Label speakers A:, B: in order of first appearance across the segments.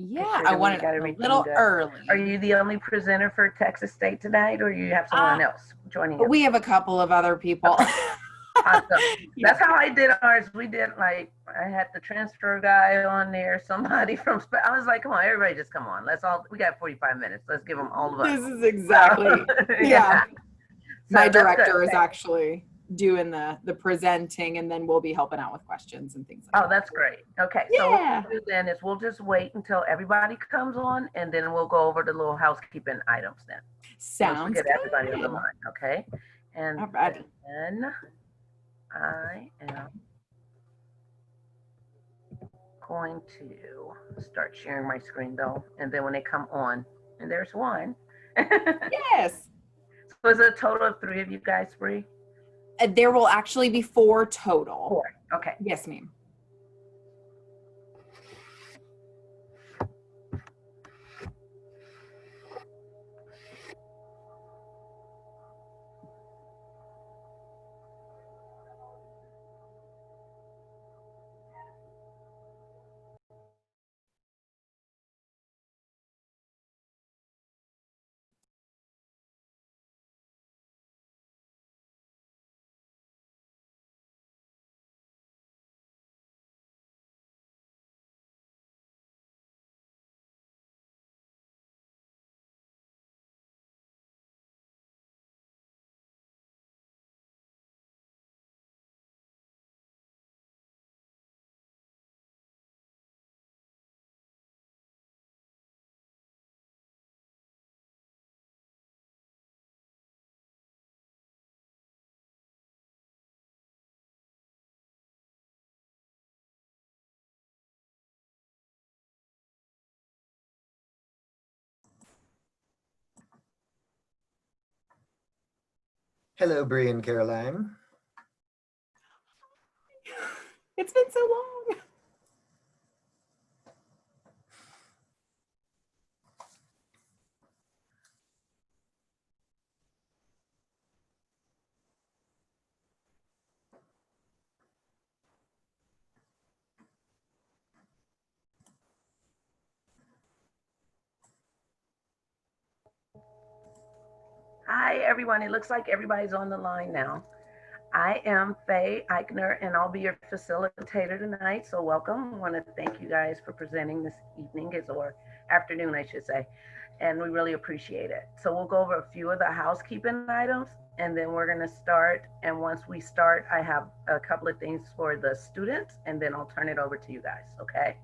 A: Yeah,
B: sure
A: I
B: that we
A: wanted
B: got
A: a
B: everything
A: little
B: good.
A: early.
B: Are you the only presenter for Texas State tonight, or you have someone else joining us?
A: We have a couple of other people.
B: Awesome.
A: Yeah.
B: That's how I did ours. We did like, I had the transfer guy on there, somebody from, I was like, come on, everybody just come on. Let's all, we got 45 minutes. Let's give them all of us.
A: This is exactly,
B: So,
A: yeah.
B: So
A: My
B: that's good.
A: director is
B: Okay.
A: actually doing the presenting, and then we'll be helping out with questions and things like that.
B: Oh, that's great. Okay.
A: Yeah.
B: So what we'll do then is we'll just wait until everybody comes on, and then we'll go over the little housekeeping items then.
A: Sounds
B: Once we get everybody on the
A: good.
B: line. Okay. And
A: All right.
B: then I am going to start sharing my screen though. And then when they come on, and there's one.
A: Yes.
B: So is it a total of 3 of you guys free?
A: There will actually be 4 total.
B: 4. Okay.
A: Yes, ma'am.
C: Hello, Bree and Caroline.
A: It's been so long.
B: Hi, everyone. It looks like everybody's on the line now. I am Faye Eichner, and I'll be your facilitator tonight. So welcome. I want to thank you guys for presenting this evening, or afternoon, I should say. And we really appreciate it. So we'll go over a few of the housekeeping items, and then we're going to start. And once we start, I have a couple of things for the students, and then I'll turn it over to you guys, okay?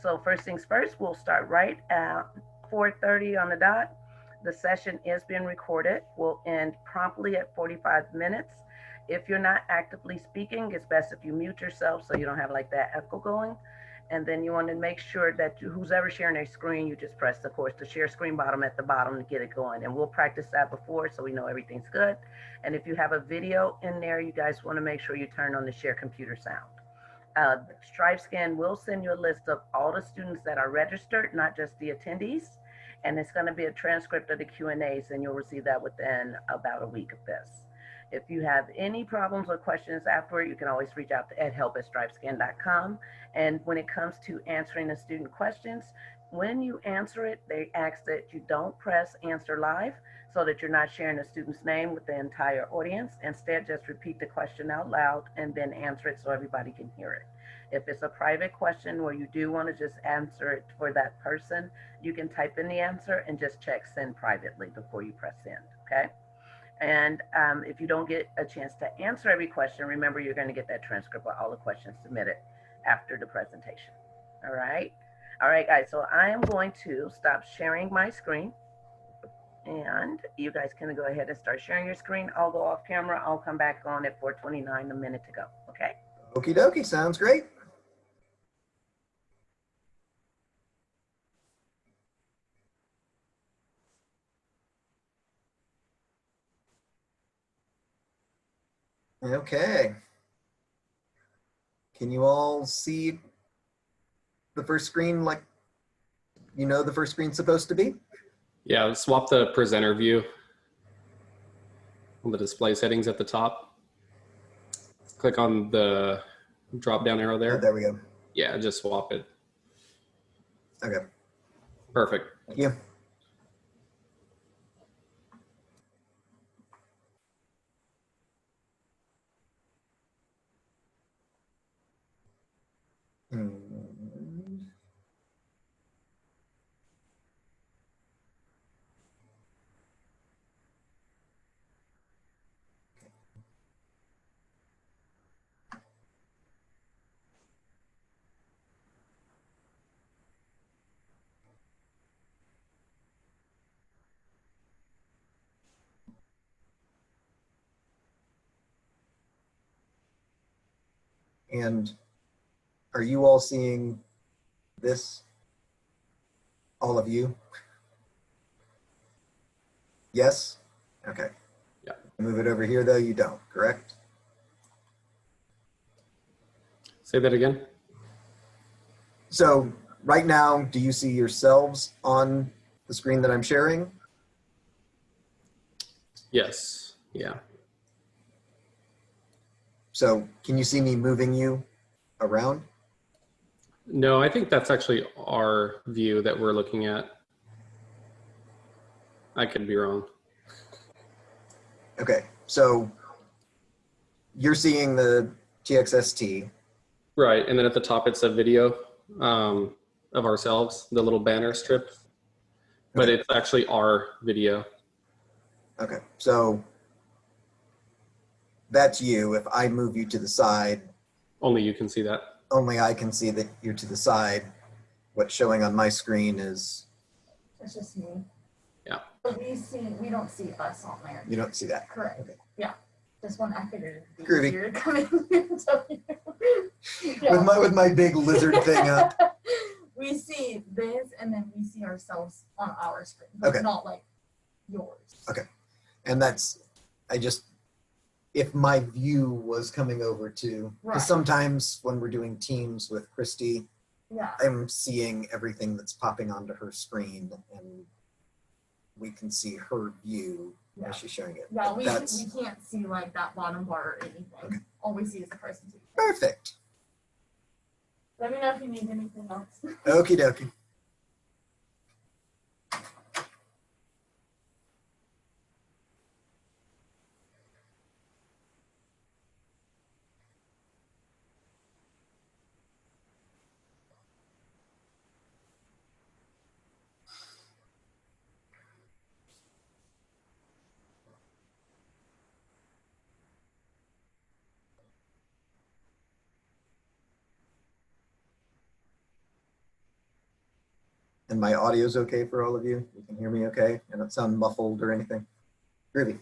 B: So first things first, we'll start right at 4:30 on the dot. The session is being recorded. We'll end promptly at 45 minutes. If you're not actively speaking, it's best if you mute yourself so you don't have like that echo going. And then you want to make sure that who's ever sharing their screen, you just press, of course, the share screen bottom at the bottom to get it going. And we'll practice that before so we know everything's good. And if you have a video in there, you guys want to make sure you turn on the share computer sound. StriveScan will send you a list of all the students that are registered, not just the attendees. And it's going to be a transcript of the Q&As, and you'll receive that within about a week of this. If you have any problems or questions afterward, you can always reach out to edhelp@strivescan.com. And when it comes to answering the student questions, when you answer it, they ask that you don't press answer live so that you're not sharing the student's name with the entire audience. Instead, just repeat the question out loud and then answer it so everybody can hear it. If it's a private question where you do want to just answer it for that person, you can type in the answer and just check send privately before you press send, okay? And if you don't get a chance to answer every question, remember you're going to get that transcript with all the questions submitted after the presentation. All right. All right, guys. So I am going to stop sharing my screen. And you guys can go ahead and start sharing your screen. I'll go off camera. I'll come back on at 4:29, a minute to go. Okay.
C: Okie dokie. Sounds great. Okay. Can you all see the first screen like you know the first screen's supposed to be?
D: Yeah, swap the presenter view on the display settings at the top. Click on the drop down arrow there.
C: Oh, there we go.
D: Yeah, just swap it.
C: Okay.
D: Perfect.
C: Thank you. And And are you all seeing this? All of you? Yes? Okay.
D: Yeah.
C: Move it over here though, you don't, correct?
D: Say that again.
C: So right now, do you see yourselves on the screen that I'm sharing?
D: Yes. Yeah.
C: So can you see me moving you around?
D: No, I think that's actually our view that we're looking at. I could be wrong.
C: Okay, so you're seeing the TXST.
D: Right. And then at the top, it's a video of ourselves, the little banner strip. But
C: Okay.
D: it's actually our video.
C: Okay, so that's you. If I move you to the side,
D: Only you can see that.
C: only I can see that you're to the side. What's showing on my screen is,
E: It's just me.
D: Yeah.
E: But we don't see us on there.
C: you don't see that.
E: Correct.
C: Okay.
E: Yeah. Just one I figured it'd be
C: Groovy.
E: easier to come in and tell you. Yeah.
C: With my big lizard thing up.
E: We see this and then we see ourselves on our screen, but
C: Okay.
E: not like yours.
C: Okay. And that's, if my view was coming over to,
E: Right.
C: because sometimes when we're doing teams with Christy,
E: Yeah.
C: I'm seeing everything that's popping onto her screen and we can see her view
E: Yeah.
C: as she's showing it.
E: Yeah,
C: But
E: we
C: that's
E: can't see like that bottom bar or anything.
C: Okay.
E: All we see is the presentation.
C: perfect.
E: Let me know if you need anything else.
C: Okie dokie. And my audio's okay for all of you? You can hear me okay? I don't sound muffled or anything? Groovy.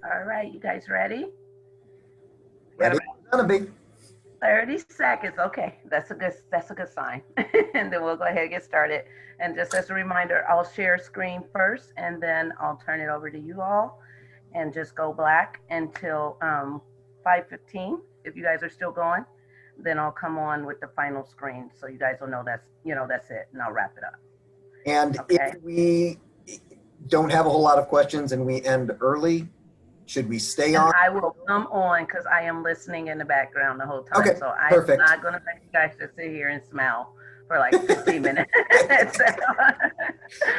B: All right, you guys ready?
C: Ready? Gonna be.
B: 30 seconds. Okay, that's a good sign. And then we'll go ahead and get started. And just as a reminder, I'll share screen first and then I'll turn it over to you all and just go black until 5:15. If you guys are still going, then I'll come on with the final screen so you guys will know that's it, and I'll wrap it up.
C: And
B: Okay.
C: if we don't have a whole lot of questions and we end early, should we stay
B: And
C: on?
B: I will come on because I am listening in the background the whole time.
C: Okay,
B: So I'm
C: perfect.
B: not going to let you guys just sit here and smile for like 15 minutes.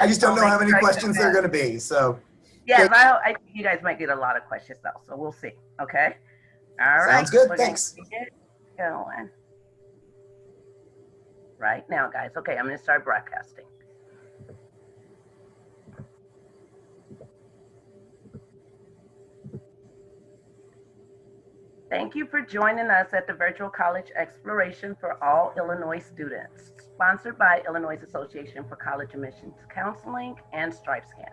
C: I just don't know
B: I'll
C: how
B: make
C: many
B: sure you
C: questions
B: know
C: there are
B: that.
C: going to be. So
B: Yes,
C: Okay.
B: I think you guys might get a lot of questions though. So we'll see. Okay. All right.
C: Sounds good.
B: We're gonna
C: Thanks.
B: get going right now, guys. Okay, I'm going to start broadcasting. Thank you for joining us at the Virtual College Exploration for All Illinois Students, sponsored by Illinois Association for College Admissions Counseling and StripeScan.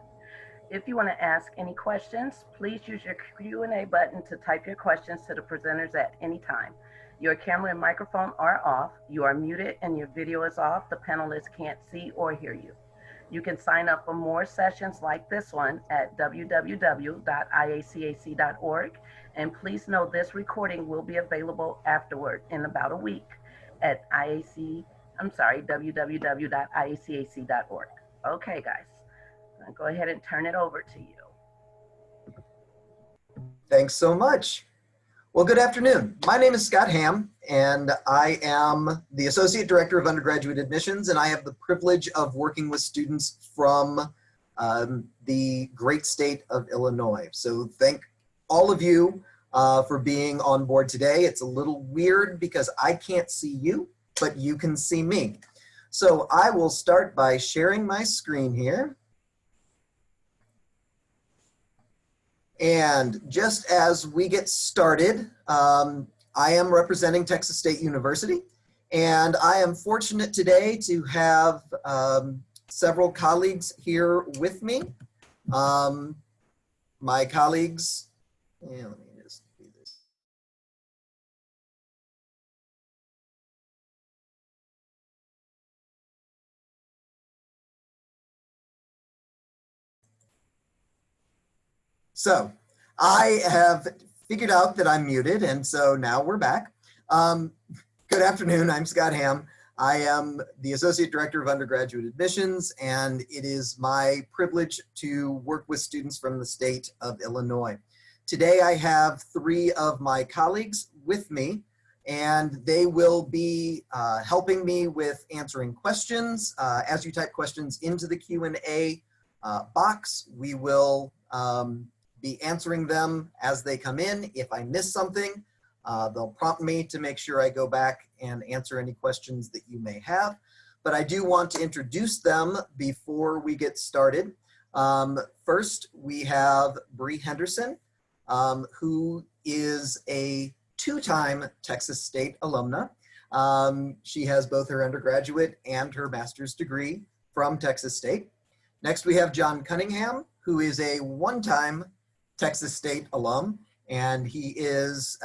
B: If you want to ask any questions, please use your Q&A button to type your questions to the presenters at any time. Your camera and microphone are off, you are muted, and your video is off. The panelists can't see or hear you. You can sign up for more sessions like this one at www.iacac.org. And please know this recording will be available afterward in about a week at www.iacac.org. Okay, guys, I'll go ahead and turn it over to you.
C: Thanks so much. Well, good afternoon. My name is Scott Ham, and I am the Associate Director of Undergraduate Admissions, and I have the privilege of working with students from the great state of Illinois. So thank all of you for being on board today. It's a little weird because I can't see you, but you can see me. So I will start by sharing my screen here. And just as we get started, I am representing Texas State University, and I am fortunate today to have several colleagues here with me. My colleagues, let me just do this. So I have figured out that I'm muted, and so now we're back. Good afternoon, I'm Scott Ham. I am the Associate Director of Undergraduate Admissions, and it is my privilege to work with students from the state of Illinois. Today I have three of my colleagues with me, and they will be helping me with answering questions. As you type questions into the Q&A box, we will be answering them as they come in. If I miss something, they'll prompt me to make sure I go back and answer any questions that you may have. But I do want to introduce them before we get started. First, we have Bree Henderson, who is a two-time Texas State alumna. She has both her undergraduate and her master's degree from Texas State. Next, we have John Cunningham, who is a one-time Texas State alum, and he is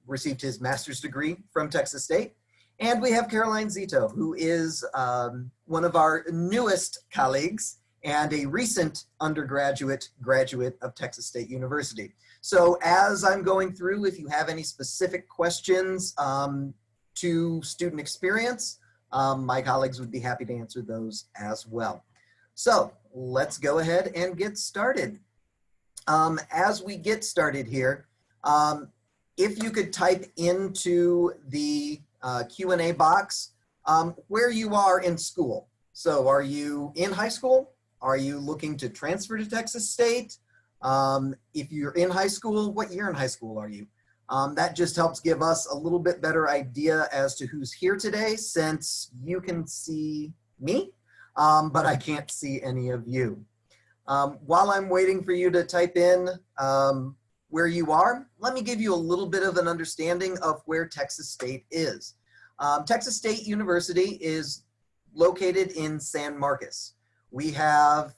C: received his master's degree from Texas State. And we have Caroline Zito, who is one of our newest colleagues and a recent undergraduate graduate of Texas State University. So as I'm going through, if you have any specific questions to student experience, my colleagues would be happy to answer those as well. So let's go ahead and get started. As we get started here, if you could type into the Q&A box where you are in school. So are you in high school? Are you looking to transfer to Texas State? If you're in high school, what year in high school are you? That just helps give us a little bit better idea as to who's here today, since you can see me, but I can't see any of you. While I'm waiting for you to type in where you are, let me give you a little bit of an understanding of where Texas State is. Texas State University is located in San Marcos. We have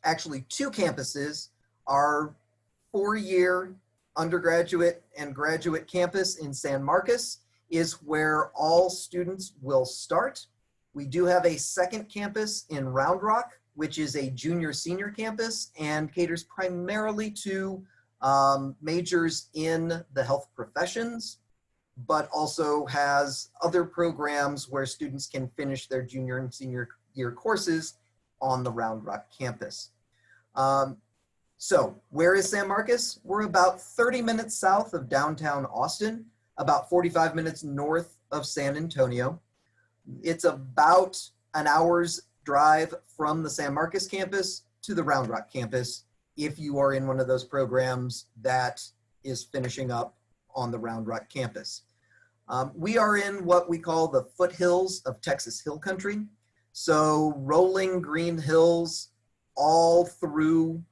C: actually two campuses. Our four-year undergraduate and graduate campus in San Marcos is where all students will start. We do have a second campus in Round Rock, which is a junior-senior campus and caters primarily to majors in the health professions, but also has other programs where students can finish their junior and senior year courses on the Round Rock campus. So where is San Marcos? We're about 30 minutes south of downtown Austin, about 45 minutes north of San Antonio. It's about an hour's drive from the San Marcos campus to the Round Rock campus if you are in one of those programs that is finishing up on the Round Rock campus. We are in what we call the foothills of Texas Hill Country. So rolling green hills all through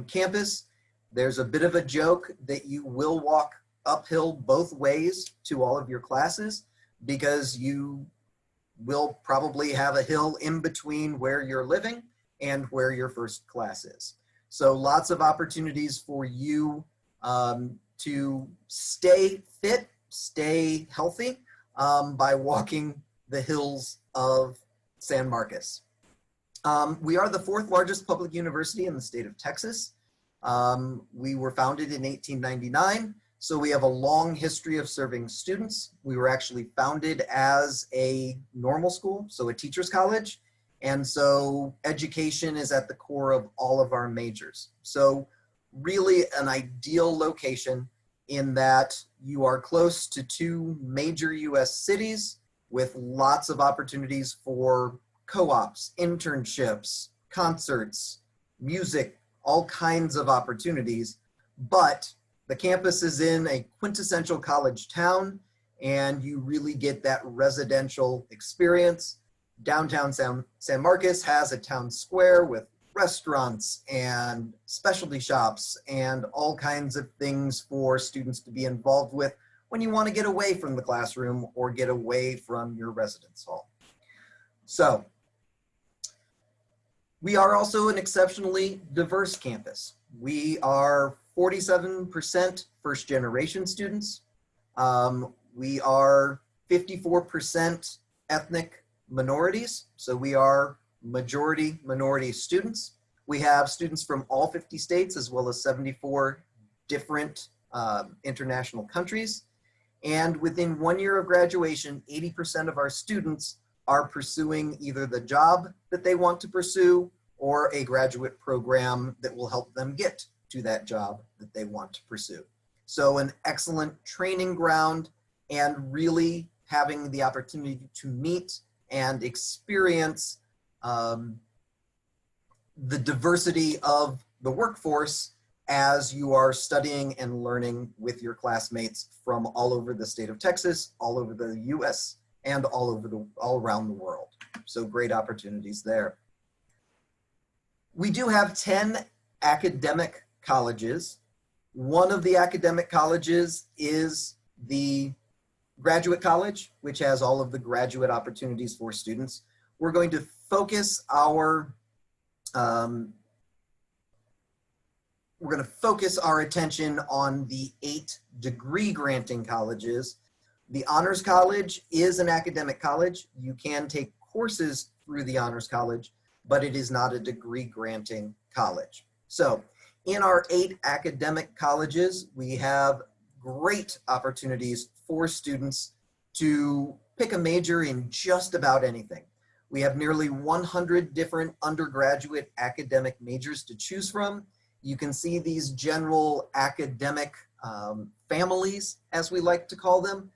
C: campus. There's a bit of a joke that you will walk uphill both ways to all of your classes, because you will probably have a hill in between where you're living and where your first class is. So lots of opportunities for you to stay fit, stay healthy by walking the hills of San Marcos. We are the 4th largest public university in the state of Texas. We were founded in 1899, so we have a long history of serving students. We were actually founded as a normal school, so a teacher's college. And so education is at the core of all of our majors. So really an ideal location in that you are close to 2 major US cities with lots of opportunities for co-ops, internships, concerts, music, all kinds of opportunities. But the campus is in a quintessential college town, and you really get that residential experience. Downtown San Marcos has a town square with restaurants and specialty shops and all kinds of things for students to be involved with when you want to get away from the classroom or get away from your residence hall. So we are also an exceptionally diverse campus. We are 47% first generation students. We are 54% ethnic minorities. So we are majority minority students. We have students from all 50 states as well as 74 different international countries. And within 1 year of graduation, 80% of our students are pursuing either the job that they want to pursue or a graduate program that will help them get to that job that they want to pursue. So an excellent training ground, and really having the opportunity to meet and experience the diversity of the workforce as you are studying and learning with your classmates from all over the state of Texas, all over the US, and all around the world. So great opportunities there. We do have 10 academic colleges. One of the academic colleges is the Graduate College, which has all of the graduate opportunities for students. We're going to focus our attention on the 8 degree granting colleges. The Honors College is an academic college. You can take courses through the Honors College, but it is not a degree granting college. So in our 8 academic colleges, we have great opportunities for students to pick a major in just about anything. We have nearly 100 different undergraduate academic majors to choose from. You can see these general academic families, as we like to call them,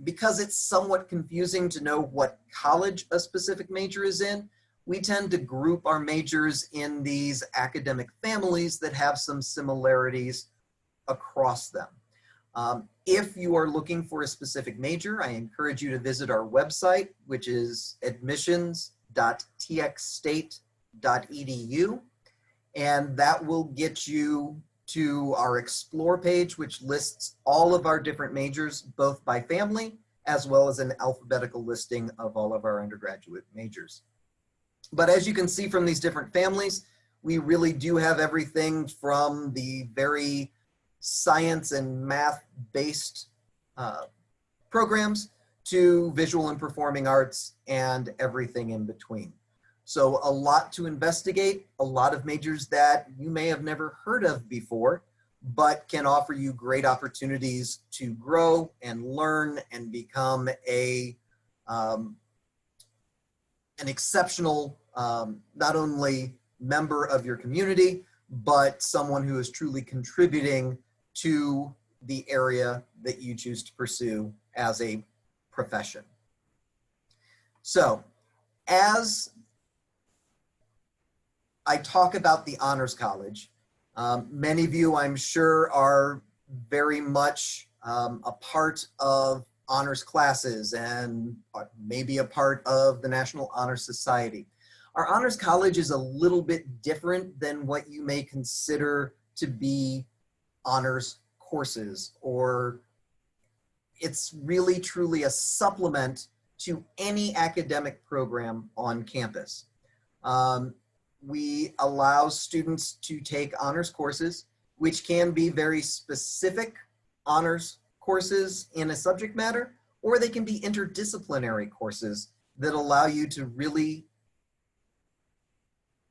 C: because it's somewhat confusing to know what college a specific major is in. We tend to group our majors in these academic families that have some similarities across them. If you are looking for a specific major, I encourage you to visit our website, which is admissions.txstate.edu, and that will get you to our Explore page, which lists all of our different majors, both by family, as well as an alphabetical listing of all of our undergraduate majors. But as you can see from these different families, we really do have everything from the very science and math-based programs to visual and performing arts and everything in between. So a lot to investigate, a lot of majors that you may have never heard of before, but can offer you great opportunities to grow and learn and become an exceptional, not only member of your community, but someone who is truly contributing to the area that you choose to pursue as a profession. So as I talk about the Honors College, many of you, I'm sure, are very much a part of honors classes and maybe a part of the National Honor Society. Our Honors College is a little bit different than what you may consider to be honors courses, or it's really truly a supplement to any academic program on campus. We allow students to take honors courses, which can be very specific honors courses in a subject matter, or they can be interdisciplinary courses that allow you to really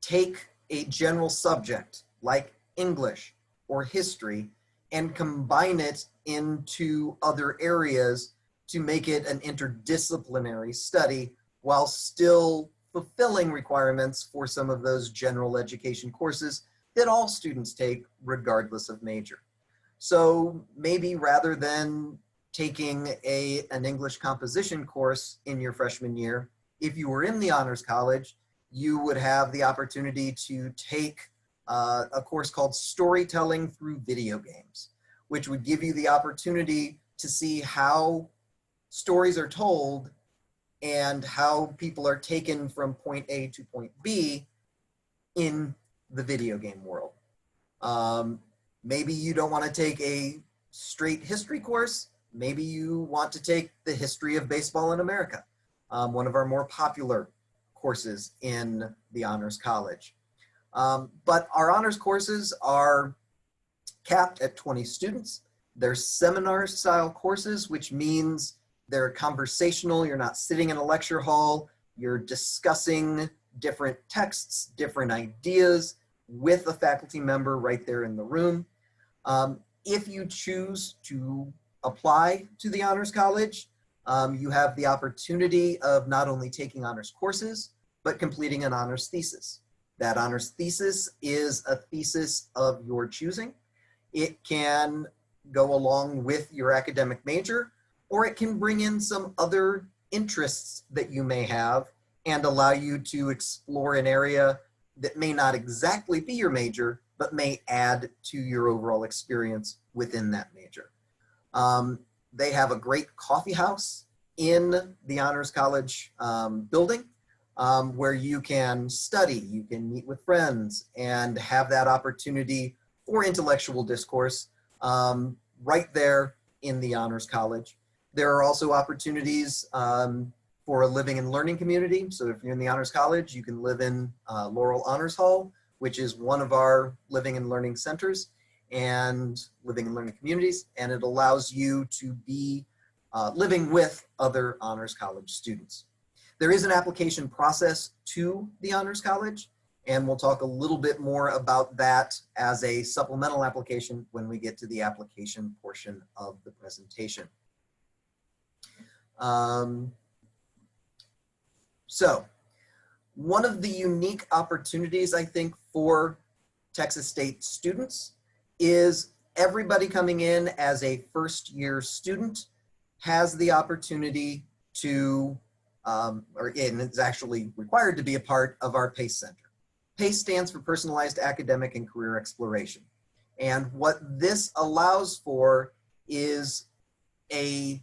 C: take a general subject like English or history and combine it into other areas to make it an interdisciplinary study while still fulfilling requirements for some of those general education courses that all students take regardless of major. So maybe rather than taking an English composition course in your freshman year, if you were in the Honors College, you would have the opportunity to take a course called Storytelling Through Video Games, which would give you the opportunity to see how stories are told and how people are taken from point A to point B in the video game world. Maybe you don't want to take a straight history course. Maybe you want to take the history of baseball in America, one of our more popular courses in the Honors College. But our honors courses are capped at 20 students. They're seminar style courses, which means they're conversational. You're not sitting in a lecture hall. You're discussing different texts, different ideas with a faculty member right there in the room. If you choose to apply to the Honors College, you have the opportunity of not only taking honors courses, but completing an honors thesis. That honors thesis is a thesis of your choosing. It can go along with your academic major, or it can bring in some other interests that you may have and allow you to explore an area that may not exactly be your major, but may add to your overall experience within that major. They have a great coffee house in the Honors College building where you can study, you can meet with friends, and have that opportunity for intellectual discourse right there in the Honors College. There are also opportunities for a living and learning community. So if you're in the Honors College, you can live in Laurel Honors Hall, which is one of our living and learning centers and living and learning communities. And it allows you to be living with other Honors College students. There is an application process to the Honors College, and we'll talk a little bit more about that as a supplemental application when we get to the application portion of the presentation. So one of the unique opportunities, I think, for Texas State students is everybody coming in as a first-year student has the opportunity to, and it's actually required to be a part of our PACE Center. PACE stands for Personalized Academic and Career Exploration. And what this allows for is a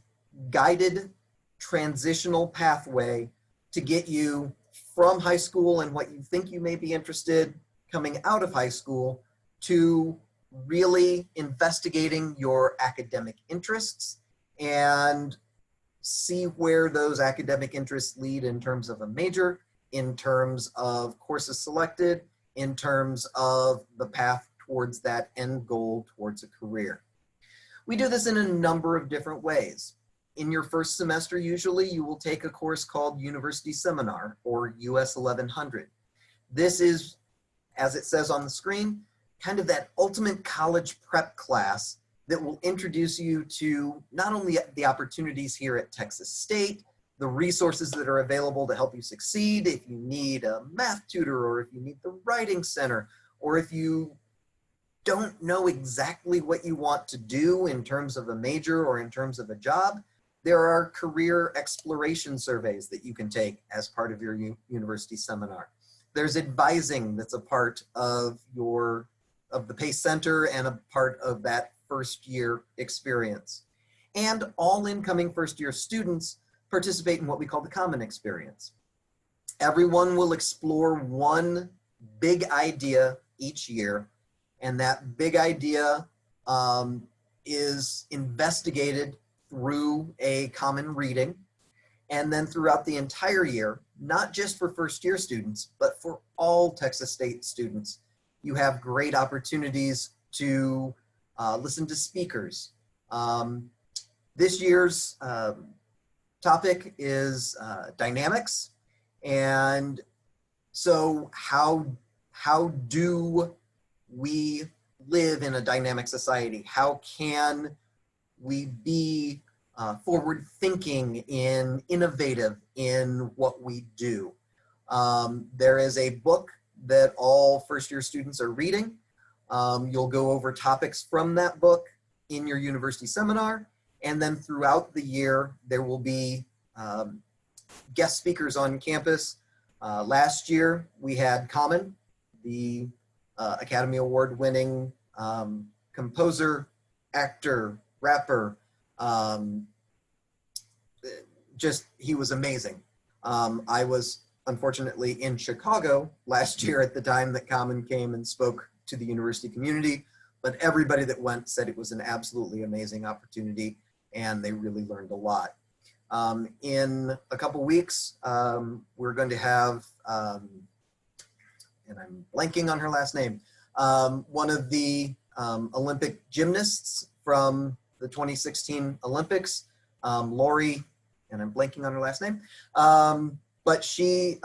C: guided transitional pathway to get you from high school and what you think you may be interested coming out of high school to really investigating your academic interests and see where those academic interests lead in terms of a major, in terms of courses selected, in terms of the path towards that end goal towards a career. We do this in a number of different ways. In your first semester, usually you will take a course called University Seminar or US 1100. This is, as it says on the screen, kind of that ultimate college prep class that will introduce you to not only the opportunities here at Texas State, the resources that are available to help you succeed, if you need a math tutor, or if you need the writing center, or if you don't know exactly what you want to do in terms of a major or in terms of a job, there are career exploration surveys that you can take as part of your university seminar. There's advising that's a part of the PACE Center and a part of that first year experience. And all incoming first year students participate in what we call the Common Experience. Everyone will explore one big idea each year, and that big idea is investigated through a common reading. And then throughout the entire year, not just for first year students, but for all Texas State students, you have great opportunities to listen to speakers. This year's topic is dynamics. And so how do we live in a dynamic society? How can we be forward thinking and innovative in what we do? There is a book that all first year students are reading. You'll go over topics from that book in your university seminar. And then throughout the year, there will be guest speakers on campus. Last year, we had Common, the Academy Award winning composer, actor, rapper. He was amazing. I was unfortunately in Chicago last year at the time that Common came and spoke to the university community, but everybody that went said it was an absolutely amazing opportunity and they really learned a lot. In a couple weeks, we're going to have, and I'm blanking on her last name, one of the Olympic gymnasts from the 2016 Olympics, Lori, and I'm blanking on her last name, but she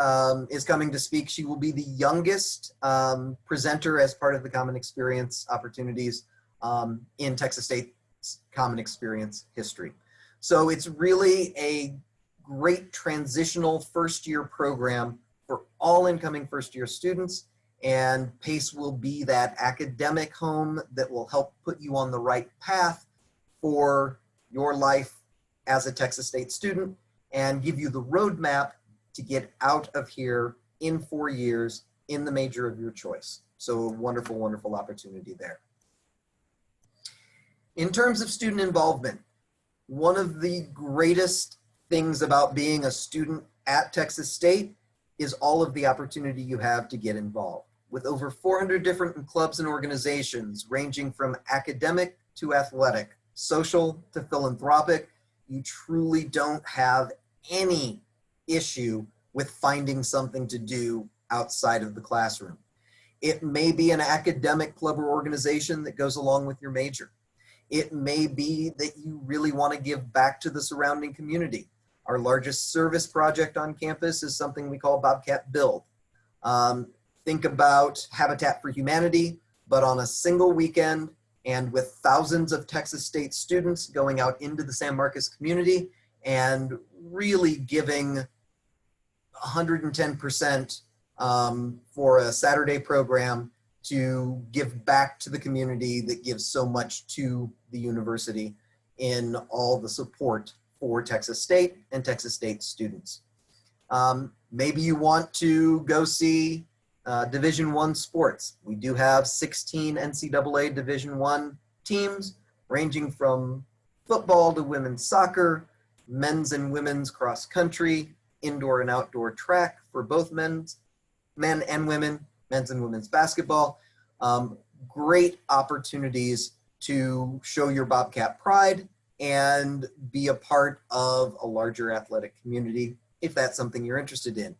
C: is coming to speak. She will be the youngest presenter as part of the Common Experience opportunities in Texas State's Common Experience history. So it's really a great transitional first year program for all incoming first year students, and PACE will be that academic home that will help put you on the right path for your life as a Texas State student and give you the roadmap to get out of here in 4 years in the major of your choice. So a wonderful, wonderful opportunity there. In terms of student involvement, one of the greatest things about being a student at Texas State is all of the opportunity you have to get involved. With over 400 different clubs and organizations ranging from academic to athletic, social to philanthropic, you truly don't have any issue with finding something to do outside of the classroom. It may be an academic club or organization that goes along with your major. It may be that you really want to give back to the surrounding community. Our largest service project on campus is something we call Bobcat Build. Think about Habitat for Humanity, but on a single weekend and with thousands of Texas State students going out into the San Marcos community and really giving 110% for a Saturday program to give back to the community that gives so much to the university in all the support for Texas State and Texas State students. Maybe you want to go see Division I sports. We do have 16 NCAA Division I teams ranging from football to women's soccer, men's and women's cross country, indoor and outdoor track for both men and women, men's and women's basketball. Great opportunities to show your Bobcat pride and be a part of a larger athletic community if that's something you're interested in.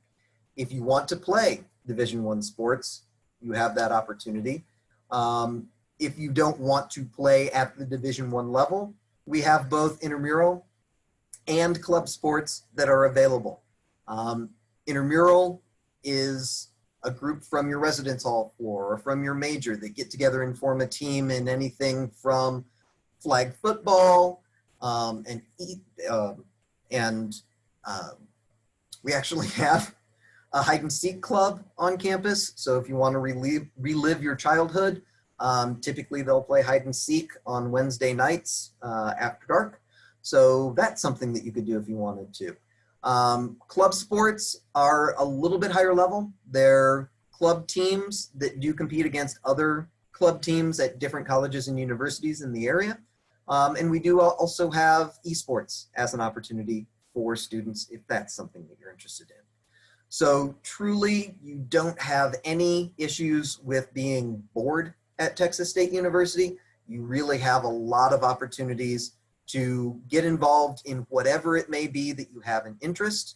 C: If you want to play Division I sports, you have that opportunity. If you don't want to play at the Division I level, we have both intramural and club sports that are available. Intramural is a group from your residence hall floor or from your major that get together and form a team in anything from flag football we actually have a hide and seek club on campus. So if you want to relive your childhood, typically they'll play hide and seek on Wednesday nights after dark. So that's something that you could do if you wanted to. Club sports are a little bit higher level. They're club teams that do compete against other club teams at different colleges and universities in the area. And we do also have esports as an opportunity for students if that's something that you're interested in. So truly, you don't have any issues with being bored at Texas State University. You really have a lot of opportunities to get involved in whatever it may be that you have an interest.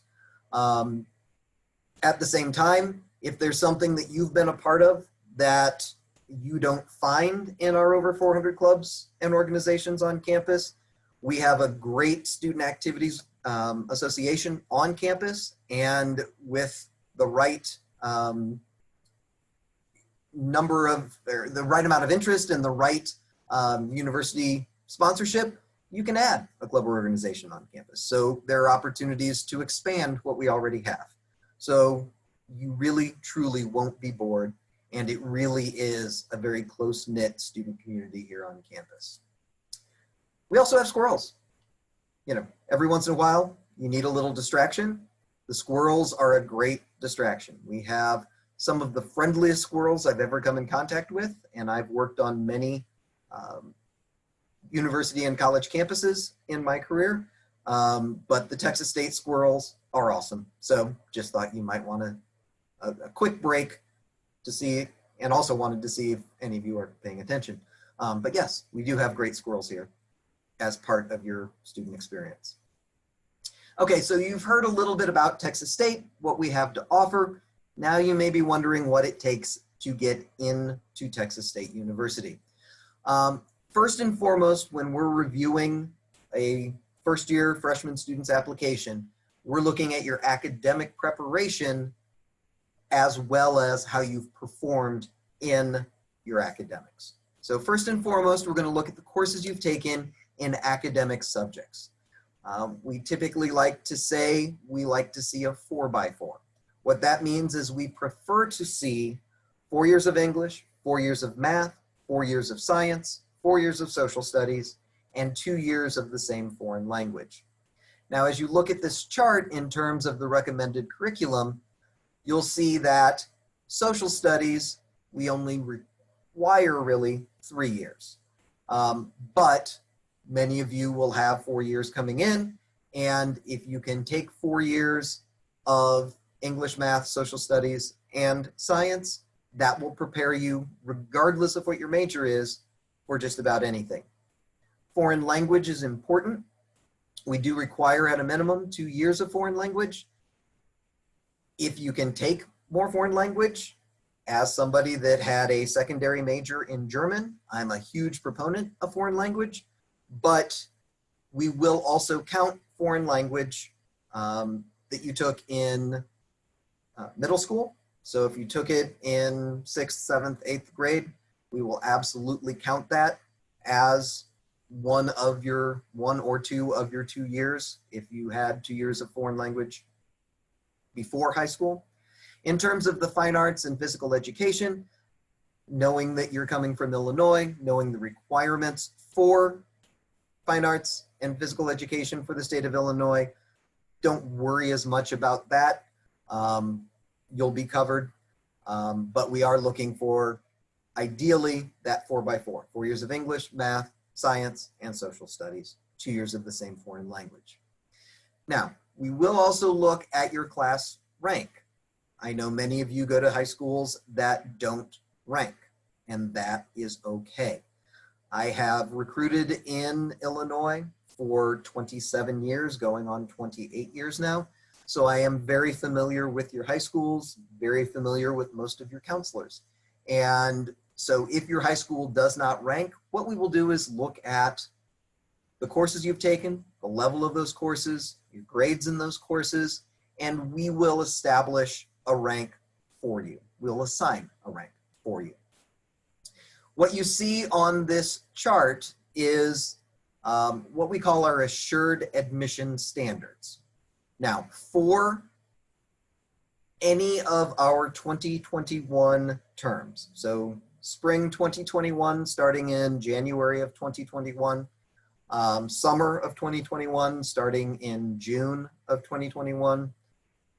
C: At the same time, if there's something that you've been a part of that you don't find in our over 400 clubs and organizations on campus, we have a great student activities association on campus, and with the right the right amount of interest and the right university sponsorship, you can add a club or organization on campus. So there are opportunities to expand what we already have. So you really, truly won't be bored, and it really is a very close-knit student community here on campus. We also have squirrels. You know, every once in a while, you need a little distraction. The squirrels are a great distraction. We have some of the friendliest squirrels I've ever come in contact with, and I've worked on many university and college campuses in my career, but the Texas State squirrels are awesome. So just thought you might want a quick break to see, and also wanted to see if any of you are paying attention. But yes, we do have great squirrels here as part of your student experience. Okay, so you've heard a little bit about Texas State, what we have to offer. Now you may be wondering what it takes to get into Texas State University. First and foremost, when we're reviewing a first-year freshman student's application, we're looking at your academic preparation as well as how you've performed in your academics. So first and foremost, we're going to look at the courses you've taken in academic subjects. We typically like to say we like to see a 4x4. What that means is we prefer to see 4 years of English, 4 years of math, 4 years of science, 4 years of social studies, and 2 years of the same foreign language. Now, as you look at this chart in terms of the recommended curriculum, you'll see that social studies, we only require really 3 years. But many of you will have 4 years coming in, and if you can take 4 years of English, math, social studies, and science, that will prepare you, regardless of what your major is, for just about anything. Foreign language is important. We do require at a minimum 2 years of foreign language. If you can take more foreign language, as somebody that had a secondary major in German, I'm a huge proponent of foreign language, but we will also count foreign language that you took in middle school. So if you took it in 6th, 7th, 8th grade, we will absolutely count that as one or two of your 2 years if you had 2 years of foreign language before high school. In terms of the fine arts and physical education, knowing that you're coming from Illinois, knowing the requirements for fine arts and physical education for the state of Illinois, don't worry as much about that. You'll be covered, but we are looking for ideally that 4x4, 4 years of English, math, science, and social studies, 2 years of the same foreign language. Now, we will also look at your class rank. I know many of you go to high schools that don't rank, and that is okay. I have recruited in Illinois for 27 years, going on 28 years now. So I am very familiar with your high schools, very familiar with most of your counselors. And so if your high school does not rank, what we will do is look at the courses you've taken, the level of those courses, your grades in those courses, and we will establish a rank for you. We'll assign a rank for you. What you see on this chart is what we call our assured admission standards. Now, for any of our 2021 terms, so spring 2021 starting in January of 2021, summer of 2021 starting in June of 2021,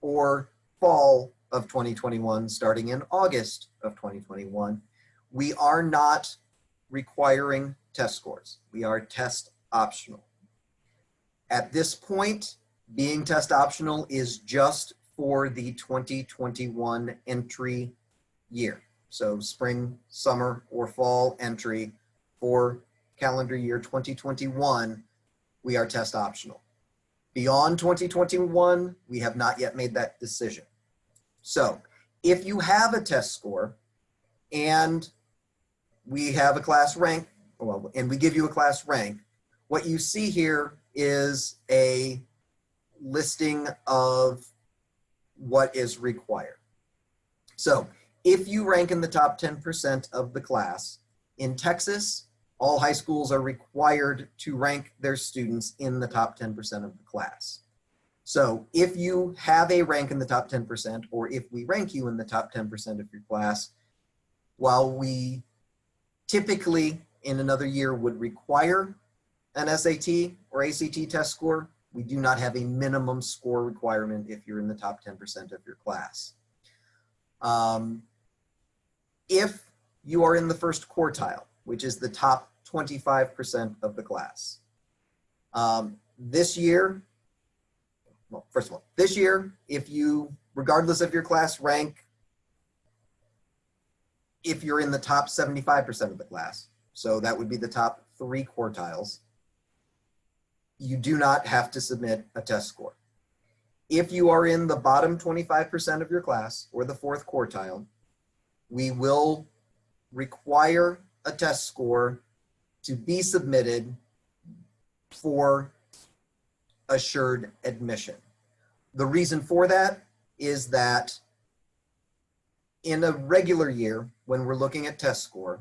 C: or fall of 2021 starting in August of 2021, we are not requiring test scores. We are test optional. At this point, being test optional is just for the 2021 entry year. So spring, summer, or fall entry for calendar year 2021, we are test optional. Beyond 2021, we have not yet made that decision. So if you have a test score and we have a class rank, well, and we give you a class rank, what you see here is a listing of what is required. So if you rank in the top 10% of the class, in Texas, all high schools are required to rank their students in the top 10% of the class. So if you have a rank in the top 10%, or if we rank you in the top 10% of your class, while we typically in another year would require an SAT or ACT test score, we do not have a minimum score requirement if you're in the top 10% of your class. If you are in the first quartile, which is the top 25% of the class, this year, well, first of all, this year, if you, regardless of your class rank, if you're in the top 75% of the class, so that would be the top 3 quartiles, you do not have to submit a test score. If you are in the bottom 25% of your class or the 4th quartile, we will require a test score to be submitted for assured admission. The reason for that is that in a regular year, when we're looking at test score,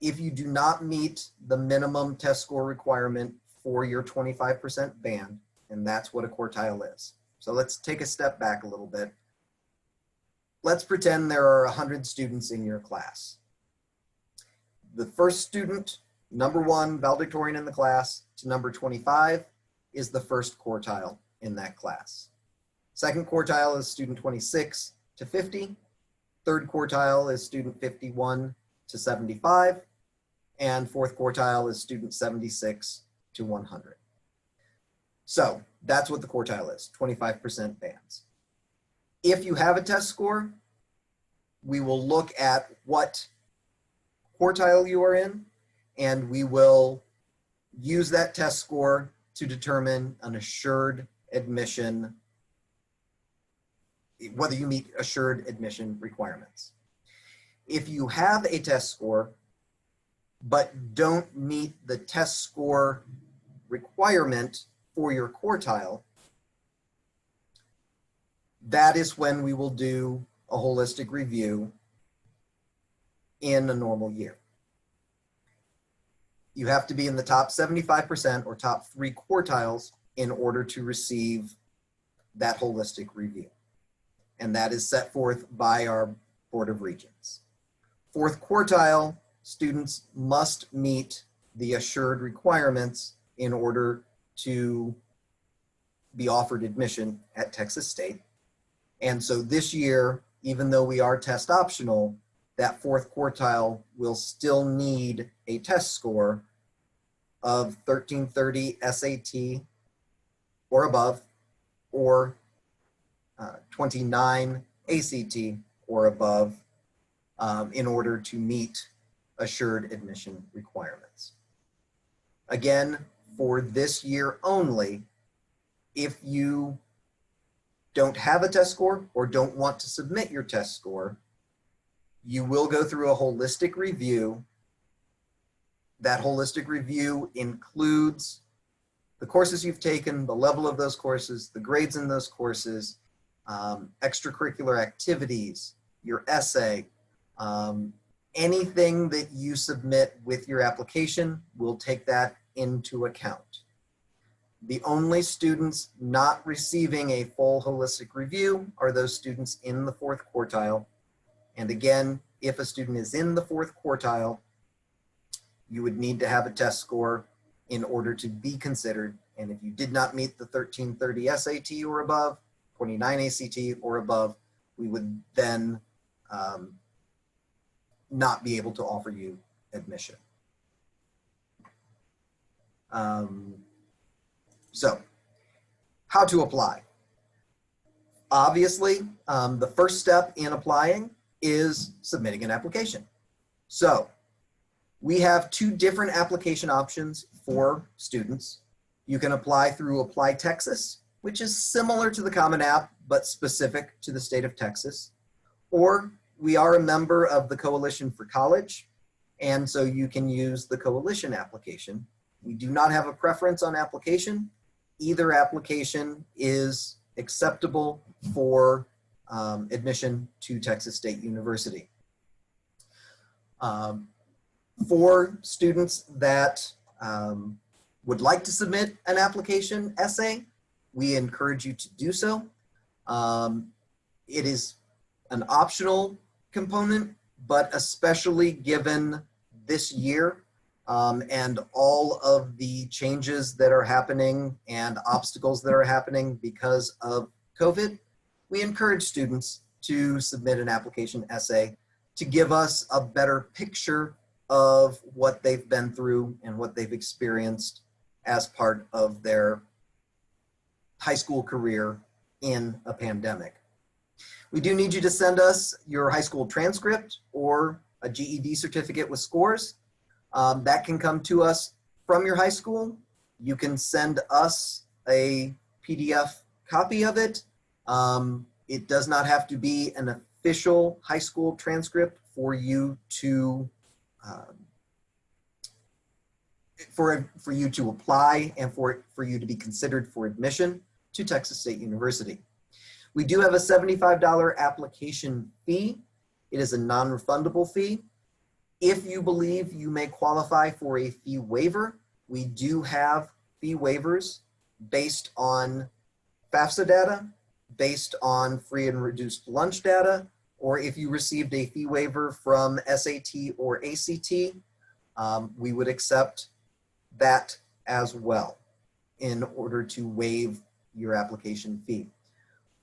C: if you do not meet the minimum test score requirement for your 25% band, and that's what a quartile is. So let's take a step back a little bit. Let's pretend there are 100 students in your class. The first student, number 1 valedictorian in the class, to number 25 is the first quartile in that class. Second quartile is student 26 to 50. Third quartile is student 51 to 75. And 4th quartile is student 76 to 100. So that's what the quartile is, 25% bands. If you have a test score, we will look at what quartile you are in, and we will use that test score to determine an assured admission, whether you meet assured admission requirements. If you have a test score, but don't meet the test score requirement for your quartile, that is when we will do a holistic review in a normal year. You have to be in the top 75% or top 3 quartiles in order to receive that holistic review. And that is set forth by our Board of Regents. 4th quartile students must meet the assured requirements in order to be offered admission at Texas State. And so this year, even though we are test optional, that 4th quartile will still need a test score of 1330 SAT or above, or 29 ACT or above, in order to meet assured admission requirements. Again, for this year only, if you don't have a test score or don't want to submit your test score, you will go through a holistic review. That holistic review includes the courses you've taken, the level of those courses, the grades in those courses, extracurricular activities, your essay, anything that you submit with your application, we'll take that into account. The only students not receiving a full holistic review are those students in the 4th quartile. And again, if a student is in the 4th quartile, you would need to have a test score in order to be considered. And if you did not meet the 1330 SAT or above, 29 ACT or above, we would then not be able to offer you admission. So how to apply? Obviously, the first step in applying is submitting an application. So We have two different application options for students. You can apply through Apply Texas, which is similar to the Common App, but specific to the state of Texas. Or we are a member of the Coalition for College, and so you can use the Coalition application. We do not have a preference on application. Either application is acceptable for admission to Texas State University. For students that would like to submit an application essay, we encourage you to do so. It is an optional component, but especially given this year and all of the changes that are happening and obstacles that are happening because of COVID, we encourage students to submit an application essay to give us a better picture of what they've been through and what they've experienced as part of their high school career in a pandemic. We do need you to send us your high school transcript or a GED certificate with scores. That can come to us from your high school. You can send us a PDF copy of it. It does not have to be an official high school transcript for you to for you to apply and for you to be considered for admission to Texas State University. We do have a $75 application fee. It is a non-refundable fee. If you believe you may qualify for a fee waiver, we do have fee waivers based on FAFSA data, based on free and reduced lunch data, or if you received a fee waiver from SAT or ACT, we would accept that as well in order to waive your application fee.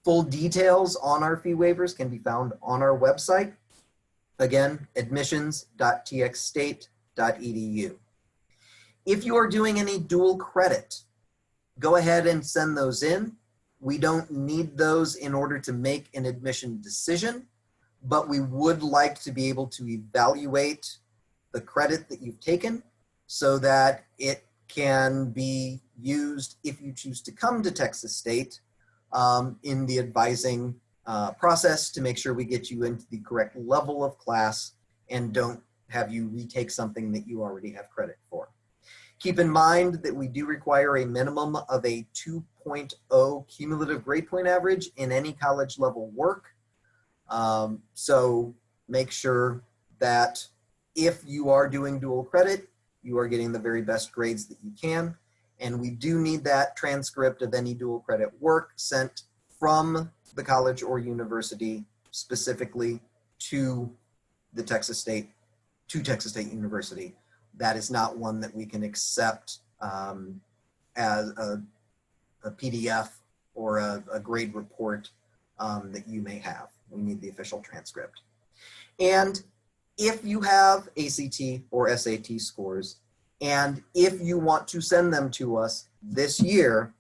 C: Full details on our fee waivers can be found on our website. Again, admissions.txstate.edu. If you are doing any dual credit, go ahead and send those in. We don't need those in order to make an admission decision, but we would like to be able to evaluate the credit that you've taken so that it can be used if you choose to come to Texas State in the advising process to make sure we get you into the correct level of class and don't have you retake something that you already have credit for. Keep in mind that we do require a minimum of a 2.0 cumulative grade point average in any college level work. So make sure that if you are doing dual credit, you are getting the very best grades that you can. And we do need that transcript of any dual credit work sent from the college or university specifically to the Texas State University. That is not one that we can accept as a PDF or a grade report that you may have. We need the official transcript. And if you have ACT or SAT scores, and if you want to send them to us this year,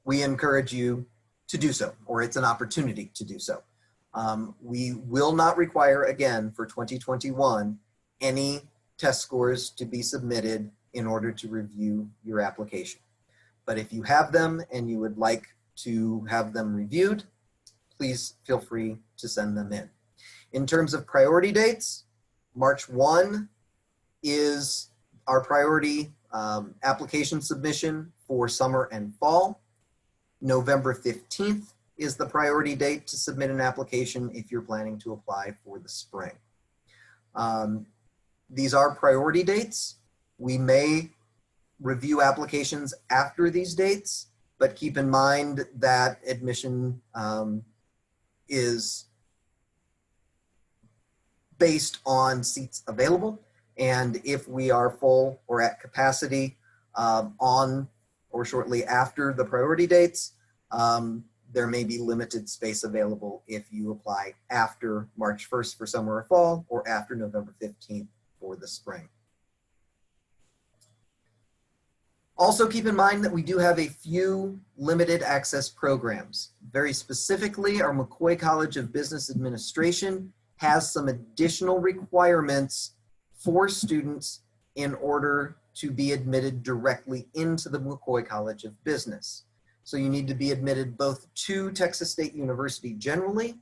C: we encourage you to do so, or it's an opportunity to do so. We will not require, again, for 2021, any test scores to be submitted in order to review your application. But if you have them and you would like to have them reviewed, please feel free to send them in. In terms of priority dates, March 1 is our priority application submission for summer and fall. November 15th is the priority date to submit an application if you're planning to apply for the spring. These are priority dates. We may review applications after these dates, but keep in mind that admission is based on seats available. And if we are full or at capacity on or shortly after the priority dates, there may be limited space available if you apply after March 1st for summer or fall or after November 15th for the spring. Also keep in mind that we do have a few limited access programs. Very specifically, our McCoy College of Business Administration has some additional requirements for students in order to be admitted directly into the McCoy College of Business. So you need to be admitted both to Texas State University generally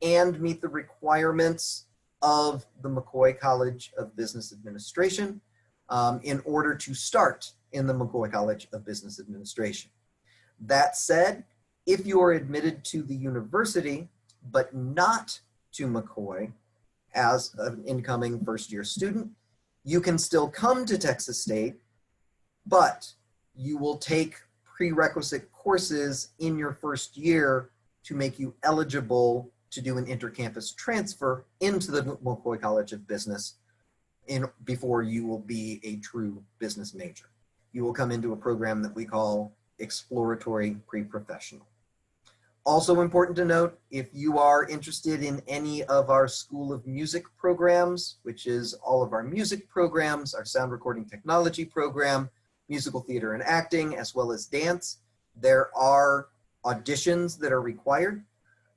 C: and meet the requirements of the McCoy College of Business Administration in order to start in the McCoy College of Business Administration. That said, if you are admitted to the university, but not to McCoy as an incoming first-year student, you can still come to Texas State, but you will take prerequisite courses in your first year to make you eligible to do an intercampus transfer into the McCoy College of Business before you will be a true business major. You will come into a program that we call exploratory pre-professional. Also important to note, if you are interested in any of our School of Music programs, which is all of our music programs, our sound recording technology program, musical theater and acting, as well as dance, there are auditions that are required.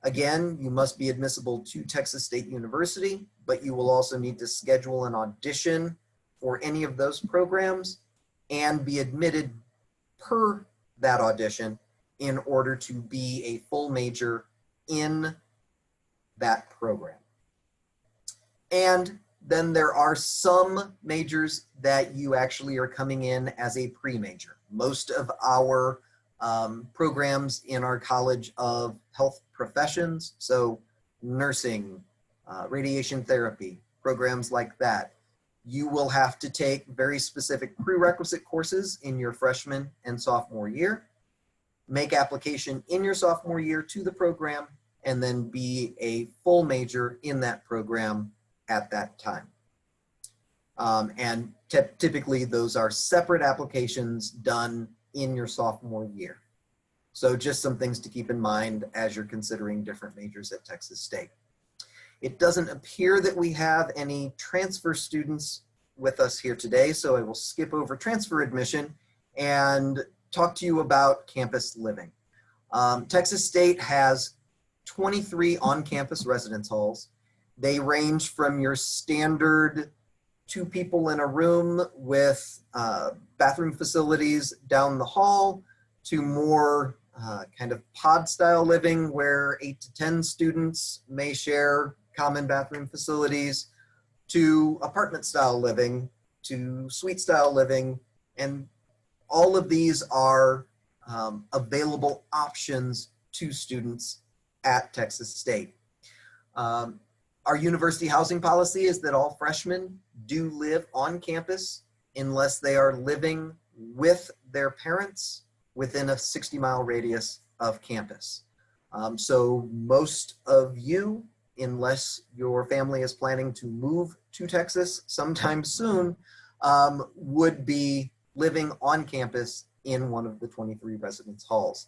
C: Again, you must be admissible to Texas State University, but you will also need to schedule an audition for any of those programs and be admitted per that audition in order to be a full major in that program. And then there are some majors that you actually are coming in as a pre-major. Most of our programs in our College of Health Professions, so nursing, radiation therapy, programs like that, you will have to take very specific prerequisite courses in your freshman and sophomore year, make application in your sophomore year to the program, and then be a full major in that program at that time. And typically those are separate applications done in your sophomore year. So just some things to keep in mind as you're considering different majors at Texas State. It doesn't appear that we have any transfer students with us here today, so I will skip over transfer admission and talk to you about campus living. Texas State has 23 on-campus residence halls. They range from your standard 2 people in a room with bathroom facilities down the hall to more kind of pod style living where 8 to 10 students may share common bathroom facilities, to apartment style living, to suite style living, and all of these are available options to students at Texas State. Our university housing policy is that all freshmen do live on campus unless they are living with their parents within a 60-mile radius of campus. So most of you, unless your family is planning to move to Texas sometime soon, would be living on campus in one of the 23 residence halls.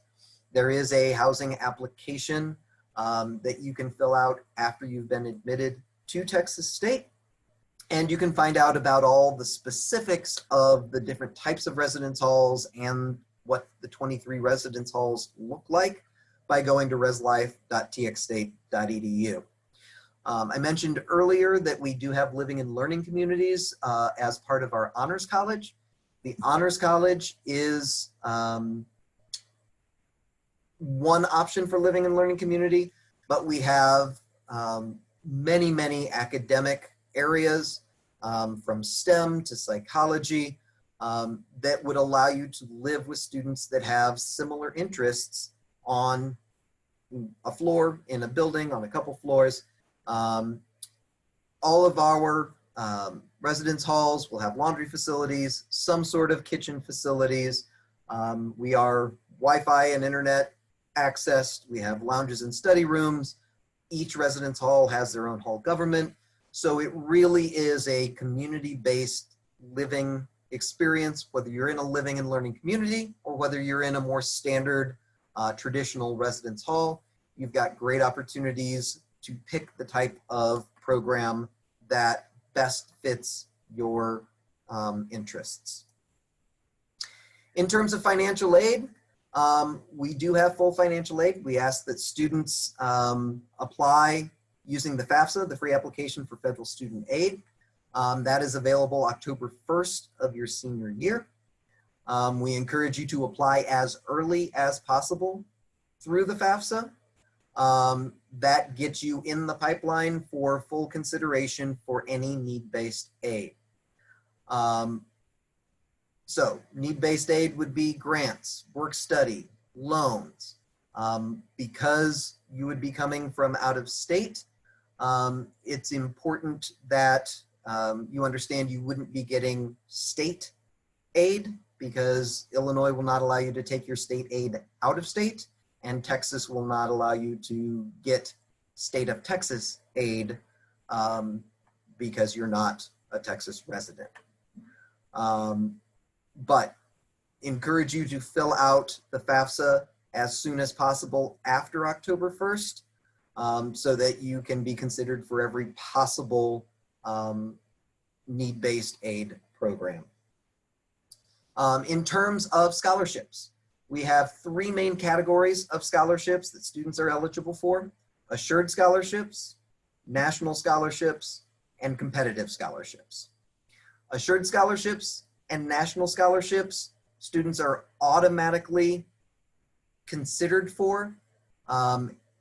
C: There is a housing application that you can fill out after you've been admitted to Texas State. And you can find out about all the specifics of the different types of residence halls and what the 23 residence halls look like by going to reslife.txstate.edu. I mentioned earlier that we do have living and learning communities as part of our Honors College. The Honors College is one option for living and learning community, but we have many, many academic areas from STEM to psychology that would allow you to live with students that have similar interests on a floor, in a building, on a couple floors. All of our residence halls will have laundry facilities, some sort of kitchen facilities. We are Wi-Fi and internet accessed. We have lounges and study rooms. Each residence hall has their own hall government. So it really is a community-based living experience, whether you're in a living and learning community or whether you're in a more standard traditional residence hall. You've got great opportunities to pick the type of program that best fits your interests. In terms of financial aid, we do have full financial aid. We ask that students apply using the FAFSA, the Free Application for Federal Student Aid. That is available October 1st of your senior year. We encourage you to apply as early as possible through the FAFSA. That gets you in the pipeline for full consideration for any need-based aid. So need-based aid would be grants, work study, loans. Because you would be coming from out of state, it's important that you understand you wouldn't be getting state aid, because Illinois will not allow you to take your state aid out of state, and Texas will not allow you to get state of Texas aid because you're not a Texas resident. But encourage you to fill out the FAFSA as soon as possible after October 1st, so that you can be considered for every possible need-based aid program. In terms of scholarships, we have three main categories of scholarships that students are eligible for: assured scholarships, national scholarships, and competitive scholarships. Assured scholarships and national scholarships, students are automatically considered for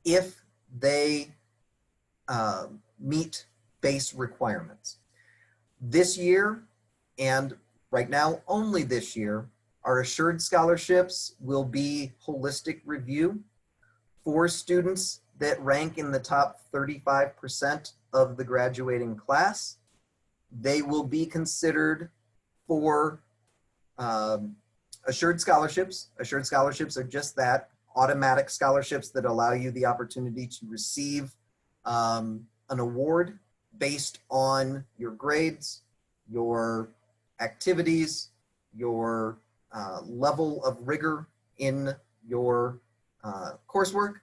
C: if they meet base requirements. This year, and right now only this year, our assured scholarships will be holistic review for students that rank in the top 35% of the graduating class. They will be considered for assured scholarships. Assured scholarships are just that, automatic scholarships that allow you the opportunity to receive an award based on your grades, your activities, your level of rigor in your coursework.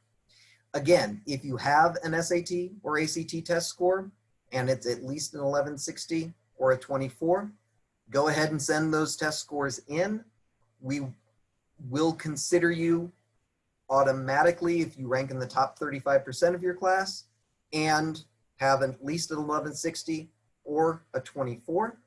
C: Again, if you have an SAT or ACT test score and it's at least an 1160 or a 24, go ahead and send those test scores in. We will consider you automatically if you rank in the top 35% of your class and have at least an 1160 or a 24.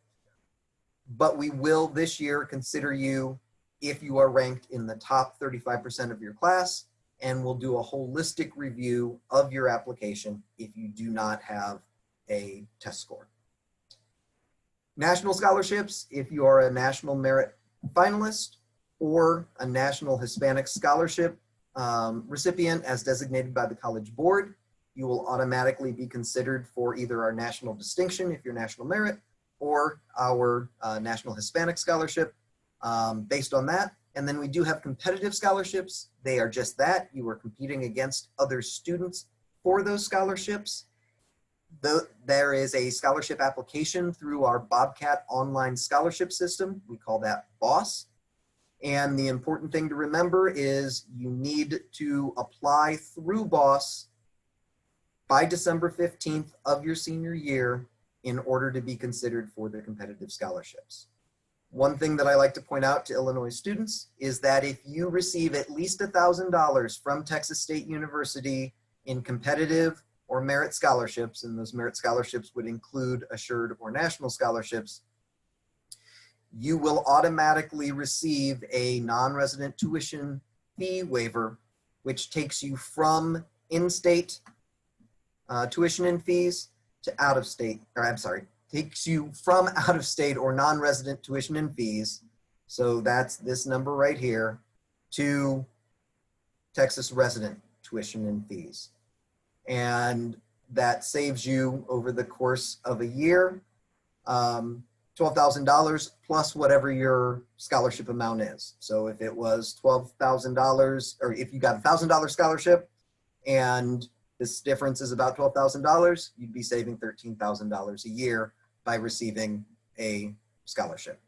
C: But we will this year consider you if you are ranked in the top 35% of your class, and we'll do a holistic review of your application if you do not have a test score. National scholarships, if you are a national merit finalist or a national Hispanic scholarship recipient as designated by the College Board, you will automatically be considered for either our national distinction if you're national merit, or our National Hispanic Scholarship based on that. And then we do have competitive scholarships. They are just that. You are competing against other students for those scholarships. There is a scholarship application through our Bobcat online scholarship system. We call that BOSS. And the important thing to remember is you need to apply through BOSS by December 15th of your senior year in order to be considered for the competitive scholarships. One thing that I like to point out to Illinois students is that if you receive at least $1,000 from Texas State University in competitive or merit scholarships, and those merit scholarships would include assured or national scholarships, you will automatically receive a non-resident tuition fee waiver, which takes you from in-state tuition and fees to out-of-state, or I'm sorry, takes you from out-of-state or non-resident tuition and fees, so that's this number right here, to Texas resident tuition and fees. And that saves you over the course of a year, $12,000 plus whatever your scholarship amount is. So if it was $12,000, or if you got a $1,000 scholarship and this difference is about $12,000, you'd be saving $13,000 a year by receiving a scholarship.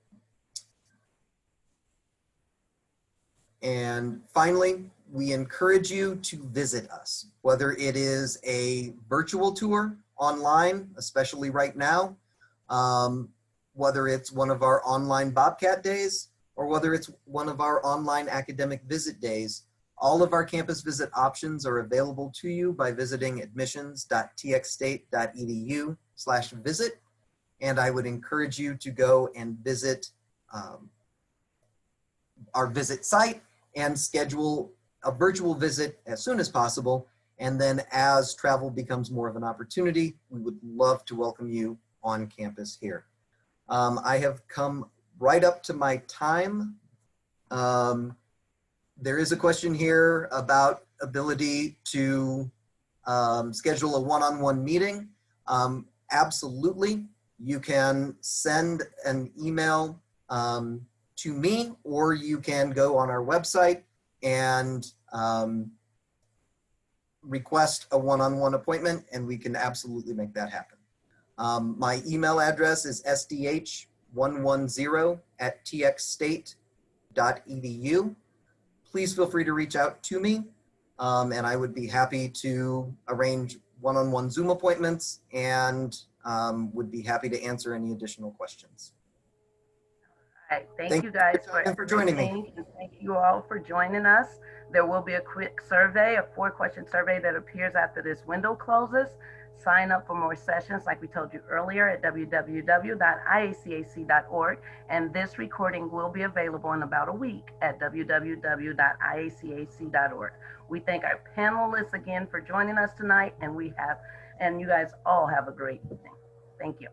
C: And finally, we encourage you to visit us, whether it is a virtual tour online, especially right now, whether it's one of our online Bobcat days, or whether it's one of our online academic visit days. All of our campus visit options are available to you by visiting admissions.txstate.edu/visit. and I would encourage you to go and visit our visit site and schedule a virtual visit as soon as possible. And then as travel becomes more of an opportunity, we would love to welcome you on campus here. I have come right up to my time. There is a question here about ability to schedule a one-on-one meeting. Absolutely. You can send an email to me, or you can go on our website and request a one-on-one appointment, and we can absolutely make that happen. My email address is sdh110@txstate.edu. Please feel free to reach out to me, and I would be happy to arrange one-on-one Zoom appointments, and would be happy to answer any additional questions.
B: All right, thank you guys
C: for joining me.
B: And thank you all for joining us. There will be a quick survey, a 4-question survey that appears after this window closes. Sign up for more sessions like we told you earlier at www.iacac.org. And this recording will be available in about a week at www.iacac.org. We thank our panelists again for joining us tonight, and you guys all have a great evening. Thank you.